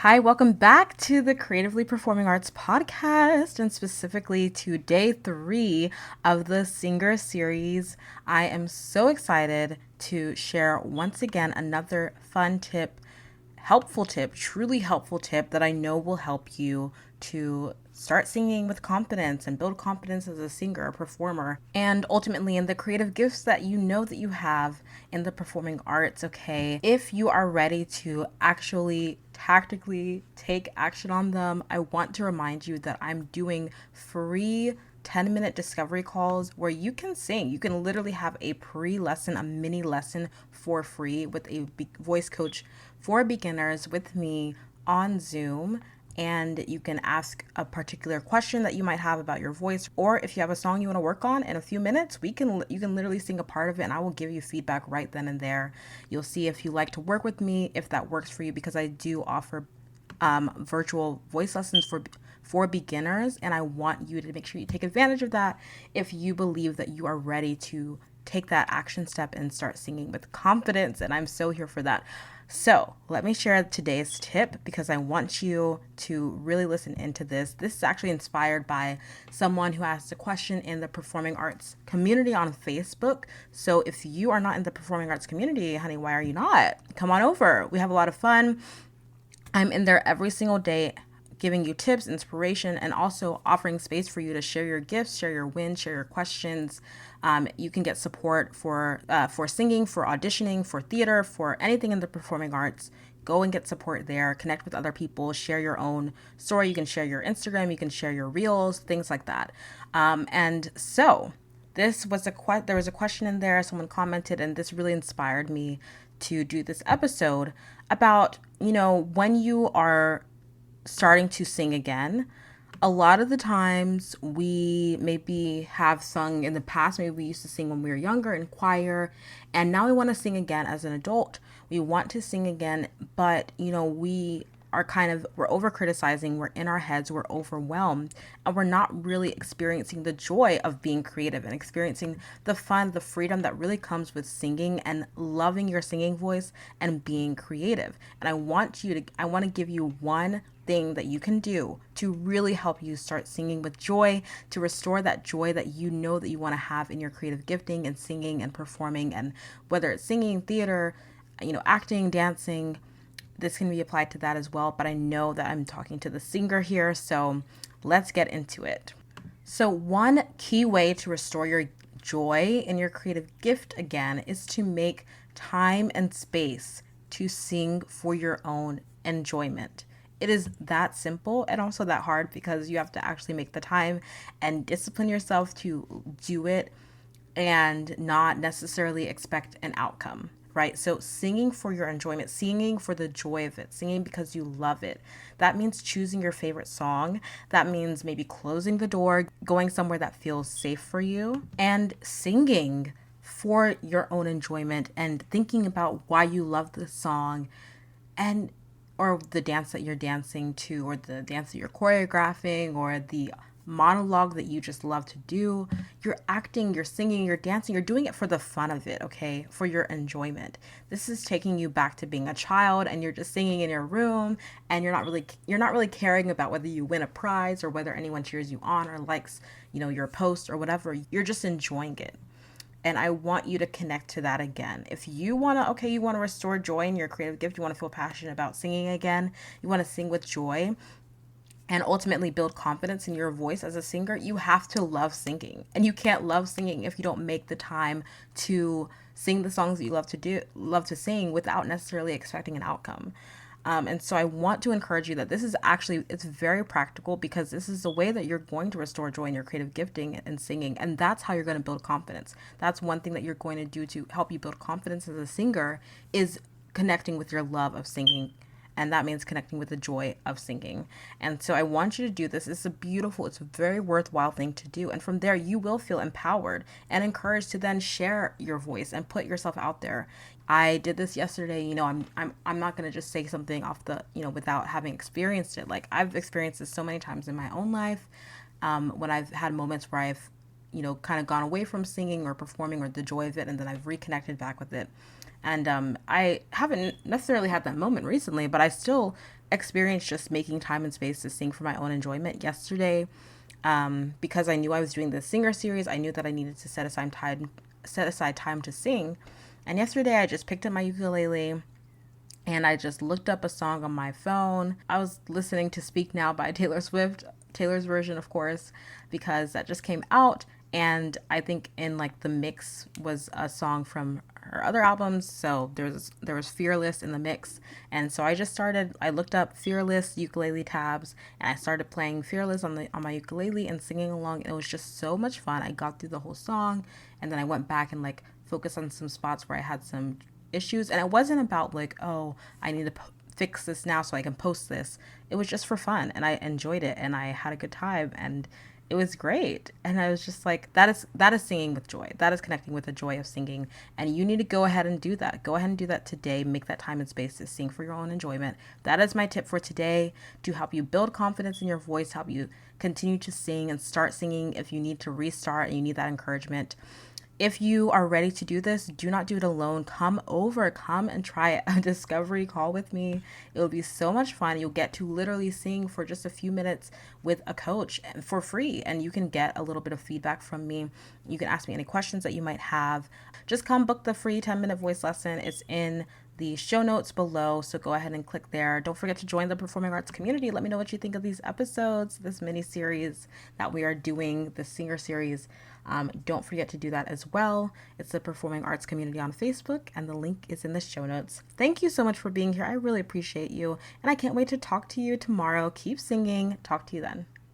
Hi, welcome back to the Creatively Performing Arts podcast and specifically to day 3 of the Singer series. I am so excited to share once again another fun tip, helpful tip, truly helpful tip that I know will help you to start singing with confidence and build confidence as a singer, a performer, and ultimately in the creative gifts that you know that you have in the performing arts. Okay, if you are ready to actually tactically take action on them, I want to remind you that I'm doing free 10-minute discovery calls where you can sing. You can literally have a pre-lesson, a mini lesson for free with a voice coach for beginners with me on Zoom. And you can ask a particular question that you might have about your voice, or if you have a song you want to work on in a few minutes, you can literally sing a part of it and I will give you feedback right then and there. You'll see if you like to work with me, if that works for you, because I do offer virtual voice lessons for beginners, and I want you to make sure you take advantage of that if you believe that you are ready to take that action step and start singing with confidence. And I'm so here for that. So let me share today's tip because I want you to really listen into this. This is actually inspired by someone who asked a question in the performing arts community on Facebook. So if you are not in the performing arts community, honey, why are you not? Come on over. We have a lot of fun. I'm in there every single day giving you tips, inspiration, and also offering space for you to share your gifts, share your wins, share your questions. You can get support for singing, for auditioning, for theater, for anything in the performing arts. Go and get support there. Connect with other people. Share your own story. You can share your Instagram. You can share your reels, things like that. And so this was there was a question in there. Someone commented, and this really inspired me to do this episode about when you are starting to sing again. A lot of the times we maybe have sung in the past. Maybe we used to sing when we were younger in choir, and now we want to sing again as an adult. We want to sing again, but we're over criticizing, we're in our heads, we're overwhelmed, and we're not really experiencing the joy of being creative and experiencing the fun, the freedom that really comes with singing and loving your singing voice and being creative. And I want to give you one thing that you can do to really help you start singing with joy, to restore that joy that you know that you want to have in your creative gifting and singing and performing. And whether it's singing, theater, acting, dancing, this can be applied to that as well, but I know that I'm talking to the singer here, so let's get into it. So one key way to restore your joy in your creative gift again is to make time and space to sing for your own enjoyment. It is that simple and also that hard because you have to actually make the time and discipline yourself to do it and not necessarily expect an outcome, right? So singing for your enjoyment, singing for the joy of it, singing because you love it. That means choosing your favorite song. That means maybe closing the door, going somewhere that feels safe for you, and singing for your own enjoyment and thinking about why you love the song and or the dance that you're dancing to, or the dance that you're choreographing, or the monologue that you just love to do. You're acting, you're singing, you're dancing, you're doing it for the fun of it, okay? For your enjoyment. This is taking you back to being a child and you're just singing in your room and you're not really caring about whether you win a prize or whether anyone cheers you on or likes, your post or whatever. You're just enjoying it. And I want you to connect to that again. If you you want to restore joy in your creative gift, you want to feel passionate about singing again, you want to sing with joy, and ultimately build confidence in your voice as a singer, you have to love singing. And you can't love singing if you don't make the time to sing the songs that you love to sing without necessarily expecting an outcome. And so I want to encourage you that it's very practical because this is the way that you're going to restore joy in your creative gifting and singing. And that's how you're going to build confidence. That's one thing that you're going to do to help you build confidence as a singer is connecting with your love of singing. And that means connecting with the joy of singing. And so I want you to do this. It's a very worthwhile thing to do. And from there, you will feel empowered and encouraged to then share your voice and put yourself out there. I did this yesterday. I'm not going to just say something off without having experienced it. Like, I've experienced this so many times in my own life, when I've had moments where I've, kind of gone away from singing or performing or the joy of it, and then I've reconnected back with it. And I haven't necessarily had that moment recently, but I still experience just making time and space to sing for my own enjoyment yesterday. Because I knew I was doing the singer series, I knew that I needed to set aside time to sing. And yesterday I just picked up my ukulele and I just looked up a song on my phone. I was listening to Speak Now by Taylor Swift, Taylor's version, of course, because that just came out. And I think in like the mix was a song from her other albums. So there was Fearless in the mix. And so I looked up Fearless ukulele tabs and I started playing Fearless on my ukulele and singing along. It was just so much fun. I got through the whole song and then I went back and like focused on some spots where I had some issues. And it wasn't about like, oh, I need to fix this now so I can post this. It was just for fun and I enjoyed it and I had a good time and it was great. And I was just like, that is singing with joy. That is connecting with the joy of singing. And you need to go ahead and do that. Go ahead and do that today. Make that time and space to sing for your own enjoyment. That is my tip for today, to help you build confidence in your voice, help you continue to sing and start singing if you need to restart and you need that encouragement. If you are ready to do this, do not do it alone. Come over, come and try a discovery call with me. It will be so much fun. You'll get to literally sing for just a few minutes with a coach for free, and you can get a little bit of feedback from me. You can ask me any questions that you might have. Just come book the free 10-minute voice lesson. It's in the show notes below, so go ahead and click there. Don't forget to join the performing arts community. Let me know what you think of these episodes, this mini series that we are doing, the singer series. Don't forget to do that as well. It's the Performing Arts Community on Facebook, and the link is in the show notes. Thank you so much for being here. I really appreciate you, and I can't wait to talk to you tomorrow. Keep singing. Talk to you then.